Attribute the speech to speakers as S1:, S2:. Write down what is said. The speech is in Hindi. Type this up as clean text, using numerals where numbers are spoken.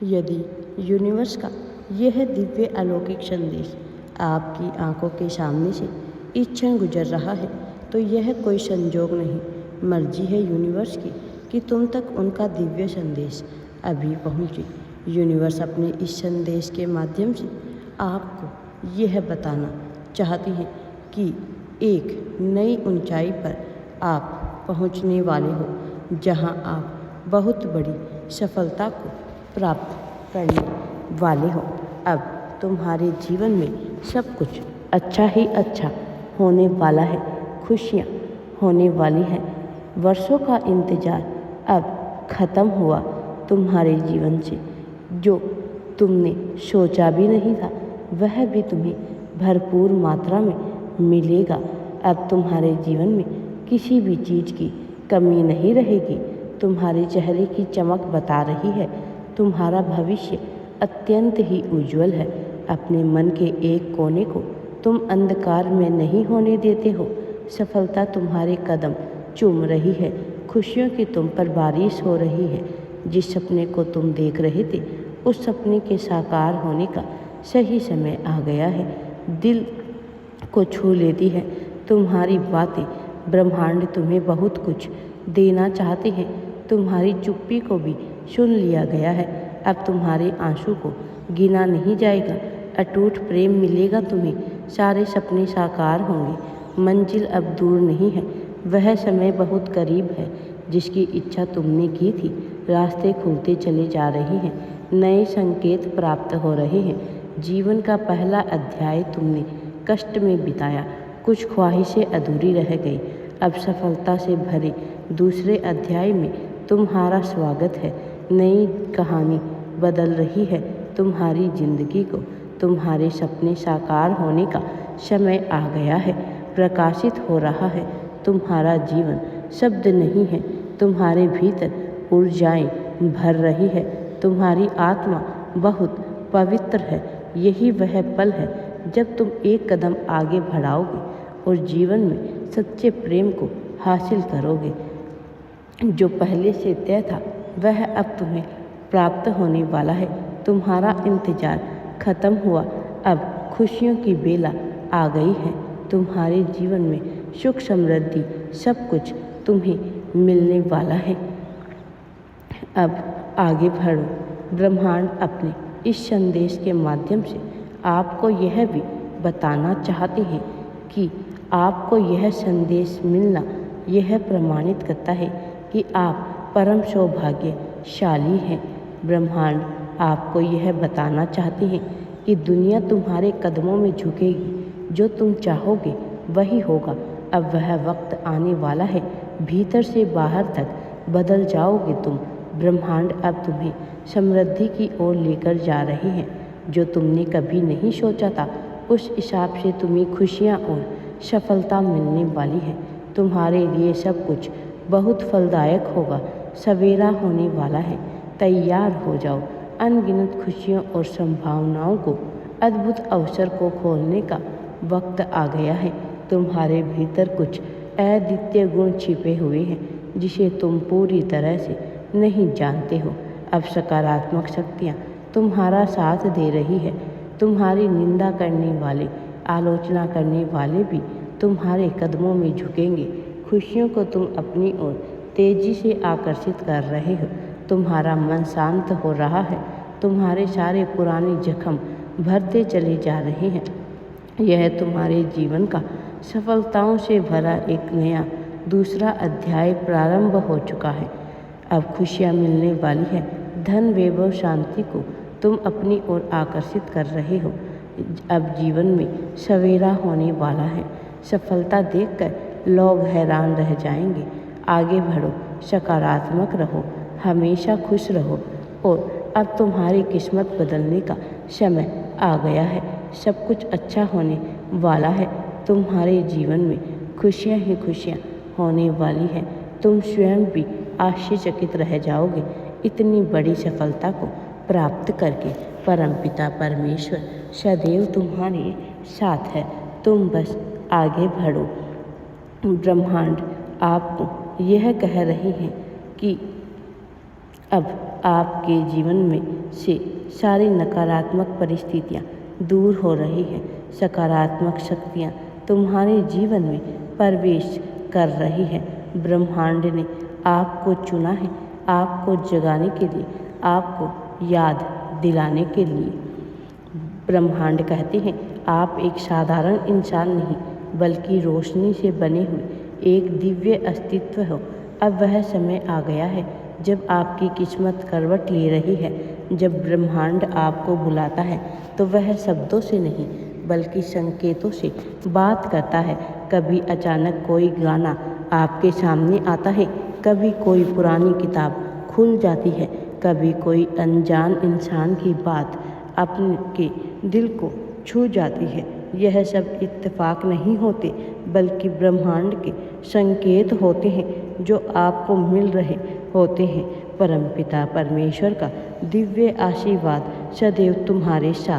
S1: यदि यूनिवर्स का यह दिव्य अलौकिक संदेश आपकी आंखों के सामने से इस क्षण गुजर रहा है तो यह कोई संजोग नहीं, मर्जी है यूनिवर्स की कि तुम तक उनका दिव्य संदेश अभी पहुँचे। यूनिवर्स अपने इस संदेश के माध्यम से आपको यह बताना चाहती है कि एक नई ऊंचाई पर आप पहुंचने वाले हो, जहां आप बहुत बड़ी सफलता को प्राप्त करने वाले हो। अब तुम्हारे जीवन में सब कुछ अच्छा ही अच्छा होने वाला है, खुशियाँ होने वाली हैं। वर्षों का इंतज़ार अब ख़त्म हुआ तुम्हारे जीवन से। जो तुमने सोचा भी नहीं था वह भी तुम्हें भरपूर मात्रा में मिलेगा। अब तुम्हारे जीवन में किसी भी चीज़ की कमी नहीं रहेगी। तुम्हारे चेहरे की चमक बता रही है तुम्हारा भविष्य अत्यंत ही उज्जवल है। अपने मन के एक कोने को तुम अंधकार में नहीं होने देते हो। सफलता तुम्हारे कदम चूम रही है, खुशियों की तुम पर बारिश हो रही है। जिस सपने को तुम देख रहे थे उस सपने के साकार होने का सही समय आ गया है। दिल को छू लेती है तुम्हारी बातें। ब्रह्मांड तुम्हें बहुत कुछ देना चाहते हैं। तुम्हारी चुप्पी को भी सुन लिया गया है। अब तुम्हारे आंसू को गिना नहीं जाएगा। अटूट प्रेम मिलेगा तुम्हें। सारे सपने साकार होंगे। मंजिल अब दूर नहीं है, वह समय बहुत करीब है। जिसकी इच्छा तुमने की थी रास्ते खुलते चले जा रहे हैं। नए संकेत प्राप्त हो रहे हैं। जीवन का पहला अध्याय तुमने कष्ट में बिताया, कुछ ख्वाहिशें अधूरी रह गई। अब सफलता से भरे दूसरे अध्याय में तुम्हारा स्वागत है। नई कहानी बदल रही है तुम्हारी जिंदगी को। तुम्हारे सपने साकार होने का समय आ गया है, प्रकाशित हो रहा है तुम्हारा जीवन। शब्द नहीं है, तुम्हारे भीतर ऊर्जाएं भर रही है। तुम्हारी आत्मा बहुत पवित्र है। यही वह पल है जब तुम एक कदम आगे बढ़ाओगे और जीवन में सच्चे प्रेम को हासिल करोगे। जो पहले से तय था वह अब तुम्हें प्राप्त होने वाला है। तुम्हारा इंतजार खत्म हुआ, अब खुशियों की बेला आ गई है। तुम्हारे जीवन में सुख समृद्धि सब कुछ तुम्हें मिलने वाला है। अब आगे बढ़ो। ब्रह्मांड अपने इस संदेश के माध्यम से आपको यह भी बताना चाहते हैं कि आपको यह संदेश मिलना यह प्रमाणित करता है कि आप परम सौभाग्यशाली हैं। ब्रह्मांड आपको यह बताना चाहते हैं कि दुनिया तुम्हारे कदमों में झुकेगी। जो तुम चाहोगे वही होगा। अब वह वक्त आने वाला है, भीतर से बाहर तक बदल जाओगे तुम। ब्रह्मांड अब तुम्हें समृद्धि की ओर लेकर जा रहे हैं। जो तुमने कभी नहीं सोचा था उस हिसाब से तुम्हें खुशियाँ और सफलता मिलने वाली है। तुम्हारे लिए सब कुछ बहुत फलदायक होगा। सवेरा होने वाला है, तैयार हो जाओ। अनगिनत खुशियों और संभावनाओं को, अद्भुत अवसर को खोलने का वक्त आ गया है। तुम्हारे भीतर कुछ अद्वितीय गुण छिपे हुए हैं जिसे तुम पूरी तरह से नहीं जानते हो। अब सकारात्मक शक्तियाँ तुम्हारा साथ दे रही है। तुम्हारी निंदा करने वाले, आलोचना करने वाले भी तुम्हारे कदमों में झुकेंगे। खुशियों को तुम अपनी ओर तेजी से आकर्षित कर रहे हो। तुम्हारा मन शांत हो रहा है। तुम्हारे सारे पुराने जख्म भरते चले जा रहे हैं। यह तुम्हारे जीवन का सफलताओं से भरा एक नया दूसरा अध्याय प्रारंभ हो चुका है। अब खुशियाँ मिलने वाली है। धन, वैभव, शांति को तुम अपनी ओर आकर्षित कर रहे हो। अब जीवन में सवेरा होने वाला है। सफलता देखकर लोग हैरान रह जाएंगे। आगे बढ़ो, सकारात्मक रहो, हमेशा खुश रहो। और अब तुम्हारी किस्मत बदलने का समय आ गया है। सब कुछ अच्छा होने वाला है। तुम्हारे जीवन में खुशियाँ ही खुशियाँ होने वाली है। तुम स्वयं भी आश्चर्यचकित रह जाओगे इतनी बड़ी सफलता को प्राप्त करके। परमपिता परमेश्वर सदैव तुम्हारे साथ है। तुम बस आगे बढ़ो। ब्रह्मांड आपको यह कह रही है कि अब आपके जीवन में से सारी नकारात्मक परिस्थितियाँ दूर हो रही हैं। सकारात्मक शक्तियाँ तुम्हारे जीवन में प्रवेश कर रही हैं। ब्रह्मांड ने आपको चुना है, आपको जगाने के लिए, आपको याद दिलाने के लिए। ब्रह्मांड कहते हैं आप एक साधारण इंसान नहीं बल्कि रोशनी से बने हुए एक दिव्य अस्तित्व हो। अब वह समय आ गया है जब आपकी किस्मत करवट ले रही है। जब ब्रह्मांड आपको बुलाता है तो वह शब्दों से नहीं बल्कि संकेतों से बात करता है। कभी अचानक कोई गाना आपके सामने आता है, कभी कोई पुरानी किताब खुल जाती है, कभी कोई अनजान इंसान की बात आपके दिल को छू जाती है। यह सब इत्तेफाक नहीं होते बल्कि ब्रह्मांड के संकेत होते हैं जो आपको मिल रहे होते हैं। परमपिता परमेश्वर का दिव्य आशीर्वाद सदैव तुम्हारे साथ